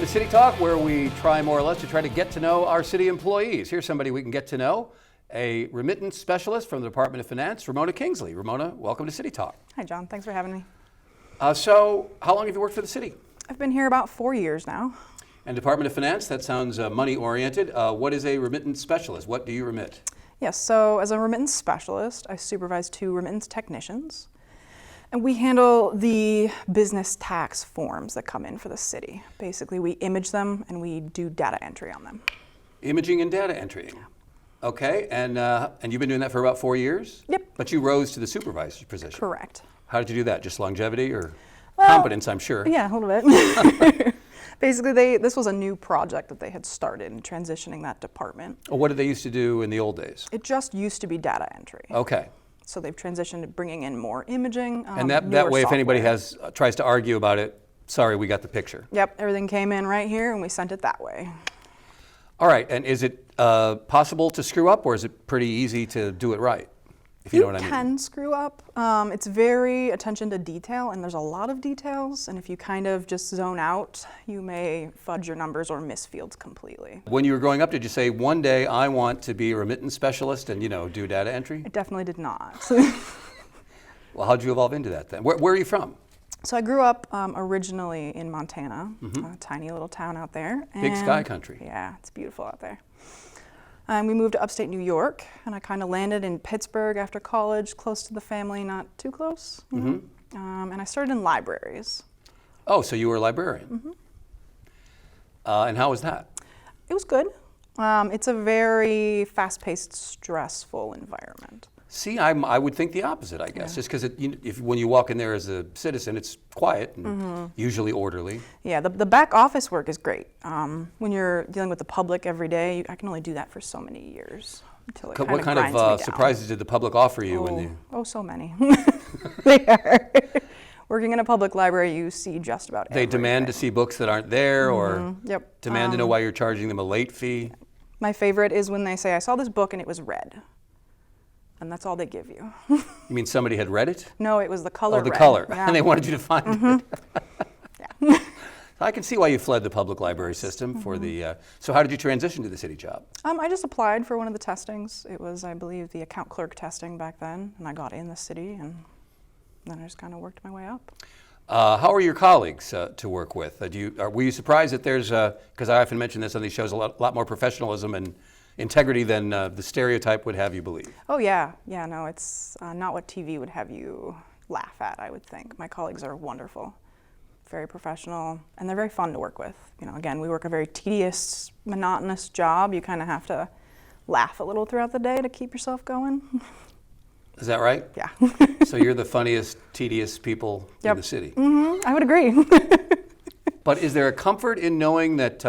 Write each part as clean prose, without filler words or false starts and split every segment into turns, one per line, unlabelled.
Welcome to City Talk, where we try more or less to get to know our city employees. Here's somebody we can get to know, a remittance specialist from the Department of Finance, Ramona Kingsley. Ramona, welcome to City Talk.
Hi, John. Thanks for having me.
So, how long have you worked for the city?
I've been here about 4 years now.
And Department of Finance, that sounds money-oriented. What is a remittance specialist? What do you remit?
Yes, so as a remittance specialist, I supervise 2 remittance technicians. And we handle the business tax forms that come in for the city. Basically, we image them and we do data entry on them.
Imaging and data entry.
Yeah.
Okay, and you've been doing that for about 4 years?
Yep.
But you rose to the supervisor's position.
Correct.
How did you do that? Just longevity or
Well,
competence, I'm sure?
Yeah, a little bit. Basically, this was a new project that they had started in transitioning that department.
Well, what did they used to do in the old days?
It just used to be data entry.
Okay.
So they've transitioned to bringing in more imaging.
And that way, if anybody tries to argue about it, sorry, we got the picture.
Yep, everything came in right here and we sent it that way.
All right, and is it possible to screw up, or is it pretty easy to do it right? If you know what I mean.
You can screw up. It's very attention to detail, and there's a lot of details, and if you kind of just zone out, you may fudge your numbers or miss fields completely.
When you were growing up, did you say, one day I want to be a remittance specialist and, do data entry?
I definitely did not.
Well, how'd you evolve into that then? Where are you from?
So I grew up originally in Montana, a tiny little town out there.
Big sky country.
Yeah, it's beautiful out there. And we moved to upstate New York, and I kind of landed in Pittsburgh after college, close to the family, not too close. And I started in libraries.
Oh, so you were a librarian. And how was that?
It was good. It's a very fast-paced, stressful environment.
See, I would think the opposite, I guess, just because when you walk in there as a citizen, it's quiet and usually orderly.
Yeah, the back office work is great. When you're dealing with the public every day, I can only do that for so many years until it kind
What
of
kind
grinds me
of
down.
surprises did the public offer you?
Oh, so many. They are. Working in a public library, you see just about everything.
They demand to see books that aren't there, or
Yep.
demand to know why you're charging them a late fee?
My favorite is when they say, I saw this book and it was red. And that's all they give you.
You mean somebody had read it?
No, it was the color
Oh, the
red.
color.
Yeah.
And they wanted you to find it.
Yeah.
I can see why you fled the public library system for the... so how did you transition to the city job?
I just applied for one of the testings. It was, I believe, the account clerk testing back then, and I got in the city, and then I just kind of worked my way up.
How are your colleagues to work with? Were you surprised that there's, because I often mention this on these shows, a lot more professionalism and integrity than the stereotype would have you believe?
Oh yeah, no, it's not what TV would have you laugh at, I would think. My colleagues are wonderful, very professional, and they're very fun to work with. Again, we work a very tedious, monotonous job. You kind of have to laugh a little throughout the day to keep yourself going.
Is that right?
Yeah.
So you're the funniest, tedious people in the city?
I would agree.
But is there a comfort in knowing that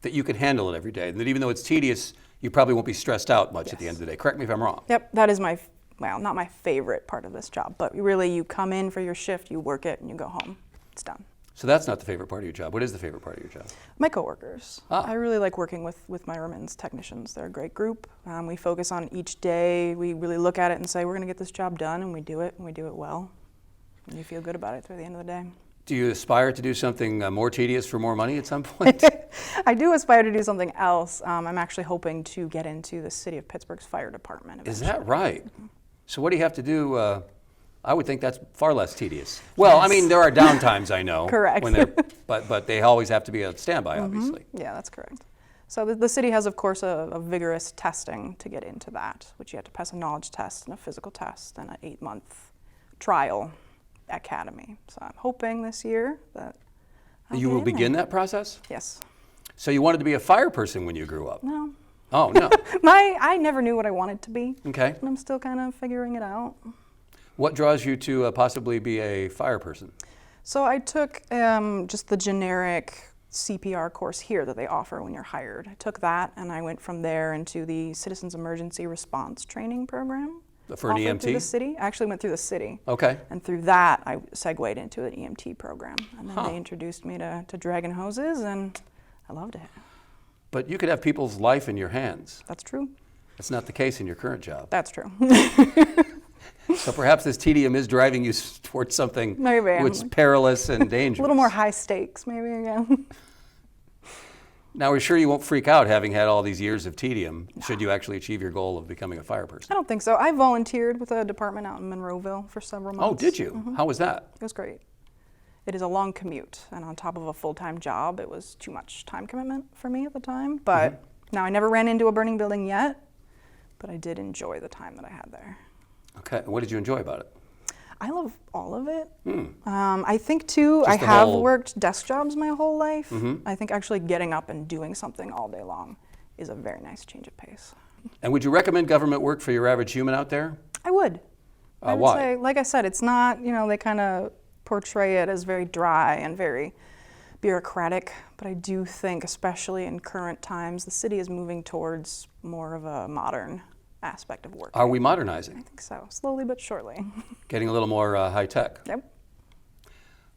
that you can handle it every day, and that even though it's tedious, you probably won't be stressed out much at the end of the day? Correct me if I'm wrong.
Yep, that is not my favorite part of this job, but really you come in for your shift, you work it, and you go home. It's done.
So that's not the favorite part of your job. What is the favorite part of your job?
My coworkers.
Ah.
I really like working with my remittance technicians. They're a great group. We focus on each day. We really look at it and say, we're going to get this job done, and we do it well. And you feel good about it through the end of the day.
Do you aspire to do something more tedious for more money at some point?
I do aspire to do something else. I'm actually hoping to get into the city of Pittsburgh's fire department eventually.
Is that right? So what do you have to do? I would think that's far less tedious. Well,
Yes.
I mean, there are downtimes, I know.
Correct.
But they always have to be on standby, obviously.
Yeah, that's correct. So the city has, of course, a vigorous testing to get into that, which you have to pass a knowledge test and a physical test and an 8-month trial academy. So I'm hoping this year that
You will begin that process?
Yes.
So you wanted to be a fire person when you grew up?
No.
Oh, no.
I never knew what I wanted to be.
Okay.
And I'm still kind of figuring it out.
What draws you to possibly be a fire person?
So I took just the generic CPR course here that they offer when you're hired. I took that and I went from there into the Citizens Emergency Response Training Program.
For an
offered
EMT?
Through the city. I actually went through the city.
Okay.
And through that, I segued into an EMT program. And then they introduced me to dragon hoses, and I loved it.
But you could have people's life in your hands.
That's true.
That's not the case in your current job.
That's true.
So perhaps this tedium is driving you towards something
Maybe.
which is perilous and dangerous.
A little more high stakes, maybe, again.
Now, we're sure you won't freak out having had all these years of tedium, should you actually achieve your goal of becoming a fire person.
I don't think so. I volunteered with a department out in Monroeville for several months.
Oh, did you? How was that?
It was great. It is a long commute, and on top of a full-time job, it was too much time commitment for me at the time. But now I never ran into a burning building yet, but I did enjoy the time that I had there.
Okay, what did you enjoy about it?
I love all of it. I think too, I have worked desk jobs my whole life. I think actually getting up and doing something all day long is a very nice change of pace.
And would you recommend government work for your average human out there?
I would. I would
why?
say, like I said, it's not, they kind of portray it as very dry and very bureaucratic, but I do think, especially in current times, the city is moving towards more of a modern aspect of work.
Are we modernizing?
I think so, slowly but surely.
Getting a little more high tech?
Yep.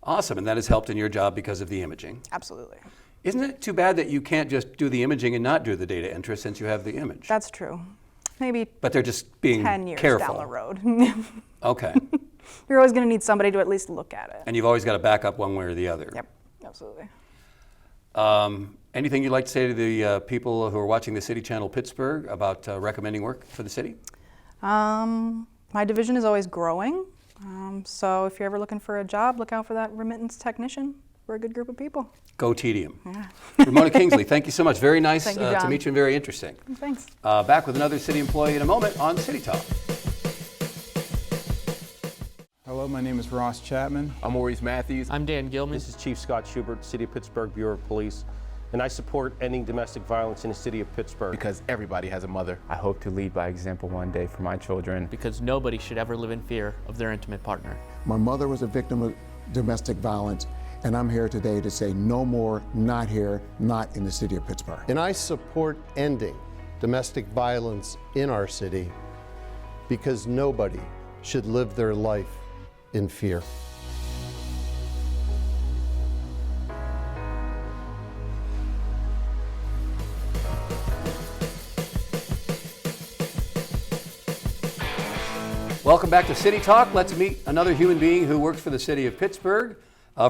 Awesome, and that has helped in your job because of the imaging.
Absolutely.
Isn't it too bad that you can't just do the imaging and not do the data entry since you have the image?
That's true. Maybe
But they're just being
10 years
careful.
down the road.
Okay.
You're always going to need somebody to at least look at it.
And you've always got to back up one way or the other.
Yep, absolutely.
Anything you'd like to say to the people who are watching the City Channel Pittsburgh about recommending work for the city?
My division is always growing, so if you're ever looking for a job, look out for that remittance technician. We're a good group of people.
Go tedium.
Yeah.
Ramona Kingsley, thank you so much. Very nice
Thank you,
to
John.
meet you and very interesting.
Thanks.
Back with another city employee in a moment on City Talk.
Hello, my name is Ross Chapman.
I'm Maurice Matthews.
I'm Dan Gilman.
This is Chief Scott Schubert, City of Pittsburgh Bureau of Police, and I support ending domestic violence in the city of Pittsburgh.
Because everybody has a mother.
I hope to lead by example one day for my children.
Because nobody should ever live in fear of their intimate partner.
My mother was a victim of domestic violence, and I'm here today to say no more, not here, not in the city of Pittsburgh.
And I support ending domestic violence in our city because nobody should live their life in fear.
Welcome back to City Talk. Let's meet another human being who works for the city of Pittsburgh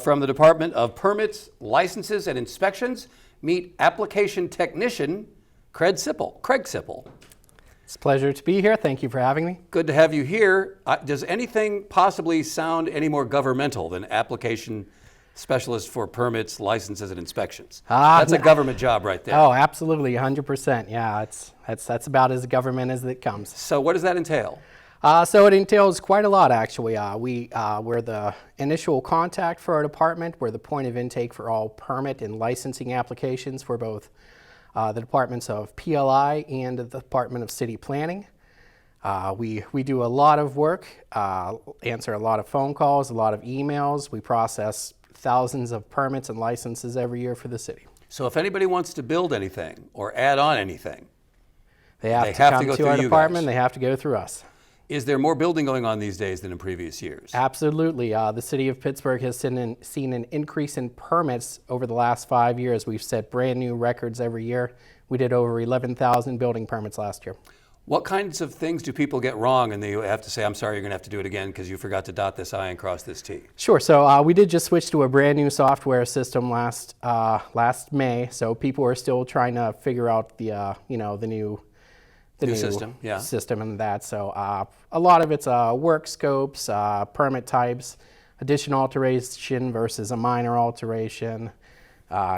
from the Department of Permits, Licenses, and Inspections. Meet application technician Craig Sippel.
It's a pleasure to be here. Thank you for having me.
Good to have you here. Does anything possibly sound any more governmental than application specialist for permits, licenses, and inspections? That's a government job right there.
Oh, absolutely, 100%. Yeah, that's about as government as it comes.
So what does that entail?
So it entails quite a lot, actually. We're the initial contact for our department. We're the point of intake for all permit and licensing applications for both the departments of PLI and the Department of City Planning. We do a lot of work, answer a lot of phone calls, a lot of emails. We process thousands of permits and licenses every year for the city.
So if anybody wants to build anything or add on anything,
They have to come
go
to
through
our
you
department.
guys.
They have to go through us.
Is there more building going on these days than in previous years?
Absolutely. The city of Pittsburgh has seen an increase in permits over the last 5 years. We've set brand new records every year. We did over 11,000 building permits last year.
What kinds of things do people get wrong and they have to say, I'm sorry, you're going to have to do it again because you forgot to dot this I and cross this T?
Sure. So we did just switch to a brand new software system last May. So people are still trying to figure out the new
system, yeah.
system and that. So a lot of it's work scopes, permit types, addition alteration versus a minor alteration,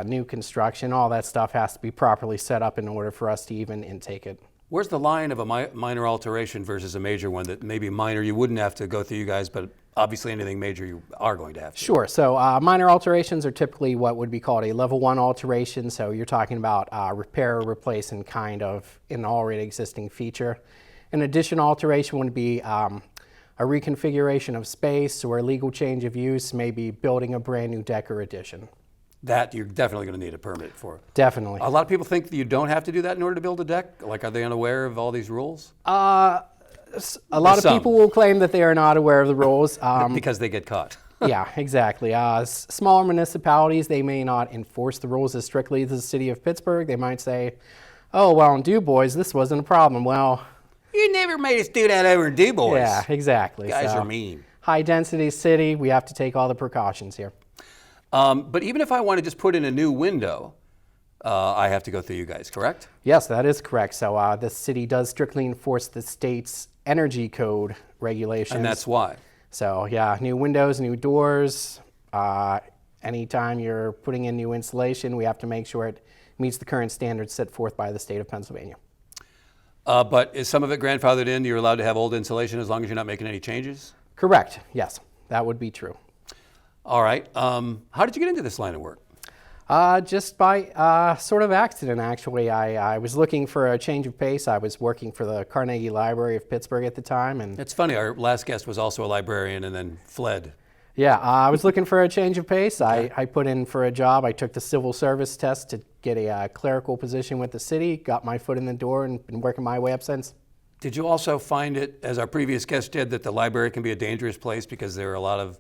new construction. All that stuff has to be properly set up in order for us to even intake it.
Where's the line of a minor alteration versus a major one that maybe minor you wouldn't have to go through you guys, but obviously anything major you are going to have to?
Sure. So minor alterations are typically what would be called a level 1 alteration. So you're talking about repair or replace in kind of an already existing feature. An addition alteration would be a reconfiguration of space or a legal change of use, maybe building a brand new deck or addition.
That you're definitely going to need a permit for.
Definitely.
A lot of people think that you don't have to do that in order to build a deck. Like, are they unaware of all these rules?
A lot of people will claim that they are not aware of the rules.
Because they get caught.
Yeah, exactly. Smaller municipalities, they may not enforce the rules as strictly as the city of Pittsburgh. They might say, oh, well, in Du Bois, this wasn't a problem. Well,
You never made us do that over in Du Bois.
yeah, exactly.
Guys
So,
are mean.
high density city, we have to take all the precautions here.
But even if I want to just put in a new window, I have to go through you guys, correct?
Yes, that is correct. So the city does strictly enforce the state's energy code regulations.
And that's why.
So yeah, new windows, new doors. Anytime you're putting in new insulation, we have to make sure it meets the current standards set forth by the state of Pennsylvania.
But is some of it grandfathered in? You're allowed to have old insulation as long as you're not making any changes?
Correct, yes, that would be true.
All right. How did you get into this line of work?
Just by sort of accident, actually. I was looking for a change of pace. I was working for the Carnegie Library of Pittsburgh at the time. And
It's funny, our last guest was also a librarian and then fled.
yeah, I was looking for a change of pace. I put in for a job. I took the civil service test to get a clerical position with the city, got my foot in the door, and been working my way up since.
Did you also find it, as our previous guest did, that the library can be a dangerous place because there are a lot of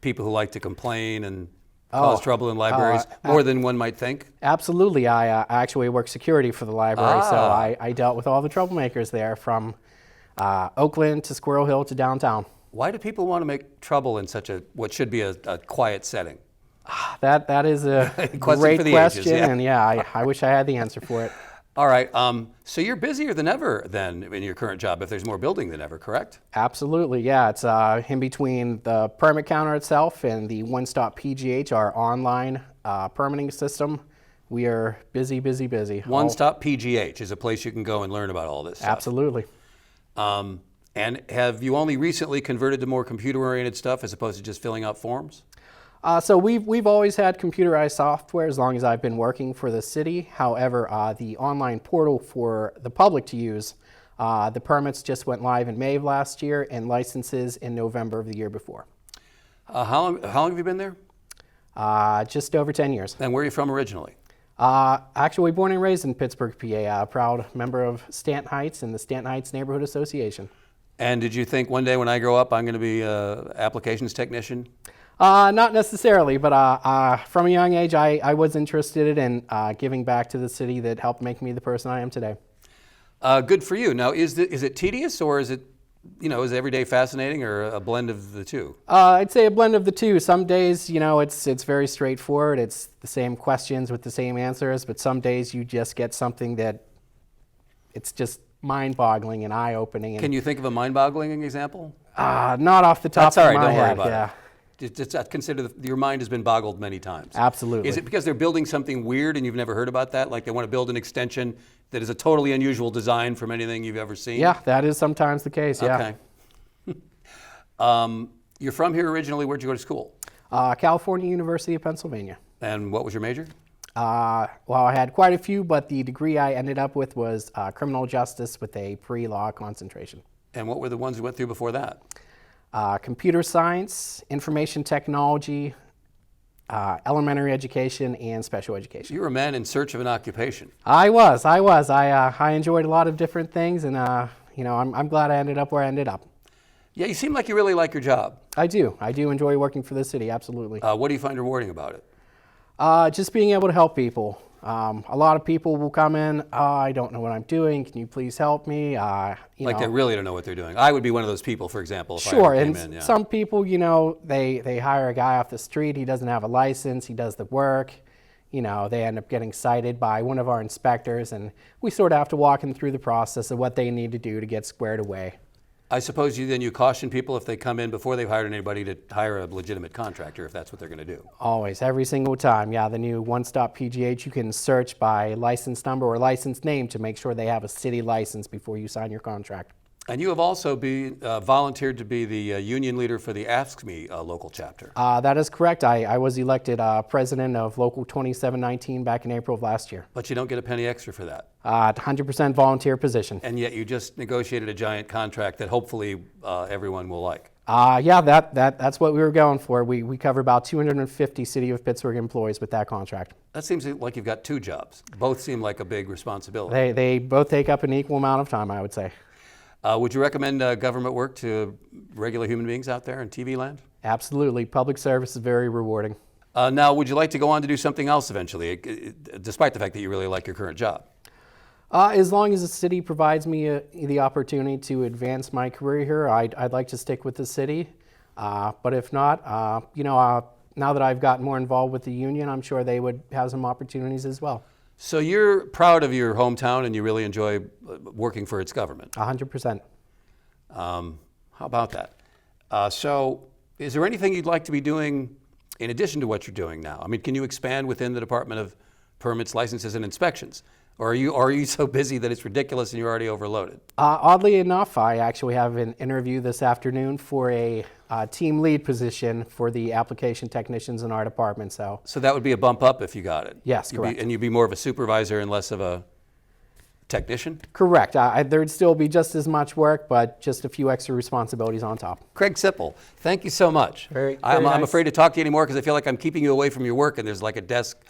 people who like to complain and cause trouble in libraries, more than one might think?
Absolutely. I actually work security for the library, so I dealt with all the troublemakers there, from Oakland to Squirrel Hill to downtown.
Why do people want to make trouble in such a, what should be a quiet setting?
That is a
Question
great
for the
question,
ages, yeah.
and yeah, I wish I had the answer for it.
All right, so you're busier than ever then in your current job, if there's more building than ever, correct?
Absolutely, yeah. It's in between the permit counter itself and the One Stop PGH, our online permitting system. We are busy, busy, busy.
One Stop PGH is a place you can go and learn about all this stuff.
Absolutely.
And have you only recently converted to more computer-oriented stuff as opposed to just filling out forms?
So we've always had computerized software as long as I've been working for the city. However, the online portal for the public to use, the permits just went live in May of last year and licenses in November of the year before.
How long have you been there?
Just over 10 years.
And where are you from originally?
Actually born and raised in Pittsburgh, PA, a proud member of Stanton Heights and the Stanton Heights Neighborhood Association.
And did you think one day when I grow up I'm going to be an applications technician?
Not necessarily, but from a young age, I was interested in giving back to the city that helped make me the person I am today.
Good for you. Now, is it tedious, or is it, is every day fascinating, or a blend of the two?
I'd say a blend of the two. Some days, it's very straightforward. It's the same questions with the same answers, but some days you just get something that it's just mind-boggling and eye-opening.
Can you think of a mind-boggling example?
Not off the top
That's all right,
of my
don't worry
head.
about
Yeah.
it. Just consider your mind has been boggled many times.
Absolutely.
Is it because they're building something weird and you've never heard about that? Like they want to build an extension that is a totally unusual design from anything you've ever seen?
Yeah, that is sometimes the case, yeah.
Okay. You're from here originally. Where'd you go to school?
California University of Pennsylvania.
And what was your major?
Well, I had quite a few, but the degree I ended up with was criminal justice with a pre-law concentration.
And what were the ones you went through before that?
Computer science, information technology, elementary education, and special education.
You were a man in search of an occupation.
I was. I enjoyed a lot of different things, and I'm glad I ended up where I ended up.
Yeah, you seem like you really like your job.
I do enjoy working for the city, absolutely.
What do you find rewarding about it?
Just being able to help people. A lot of people will come in, I don't know what I'm doing, can you please help me?
They really don't know what they're doing. I would be one of those people, for example, if
sure,
I ever
and
came in. Yeah.
some people, they hire a guy off the street, he doesn't have a license, he does the work, they end up getting cited by one of our inspectors, and we sort of have to walk them through the process of what they need to do to get squared away.
I suppose you caution people if they come in before they've hired anybody to hire a legitimate contractor, if that's what they're going to do.
Always, every single time. Yeah, the new One Stop PGH, you can search by license number or license name to make sure they have a city license before you sign your contract.
And you have also volunteered to be the union leader for the Ask Me local chapter.
That is correct. I was elected president of Local 2719 back in April of last year.
But you don't get a penny extra for that.
100% volunteer position.
And yet you just negotiated a giant contract that hopefully everyone will like.
Yeah, that's what we were going for. We cover about 250 City of Pittsburgh employees with that contract.
That seems like you've got two jobs. Both seem like a big responsibility.
They both take up an equal amount of time, I would say.
Would you recommend government work to regular human beings out there in TV land?
Absolutely. Public service is very rewarding.
Now, would you like to go on to do something else eventually, despite the fact that you really like your current job?
As long as the city provides me the opportunity to advance my career here, I'd like to stick with the city. But if not, now that I've gotten more involved with the union, I'm sure they would have some opportunities as well.
So you're proud of your hometown and you really enjoy working for its government.
100%.
How about that? So is there anything you'd like to be doing in addition to what you're doing now? I mean, can you expand within the Department of Permits, Licenses, and Inspections? Or are you so busy that it's ridiculous and you're already overloaded?
Oddly enough, I actually have an interview this afternoon for a team lead position for the application technicians in our department. So
that would be a bump up if you got it.
Yes, correct.
And you'd be more of a supervisor and less of a technician?
Correct. There'd still be just as much work, but just a few extra responsibilities on top.
Craig Sippel, thank you so much. I'm
nice.
afraid to talk to you anymore because I feel like I'm keeping you away from your work and there's like a desk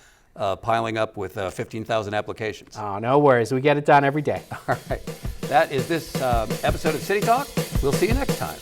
piling up with 15,000 applications.
Oh, no worries. We get it done every day.
All right. That is this episode of City Talk. We'll see you next time.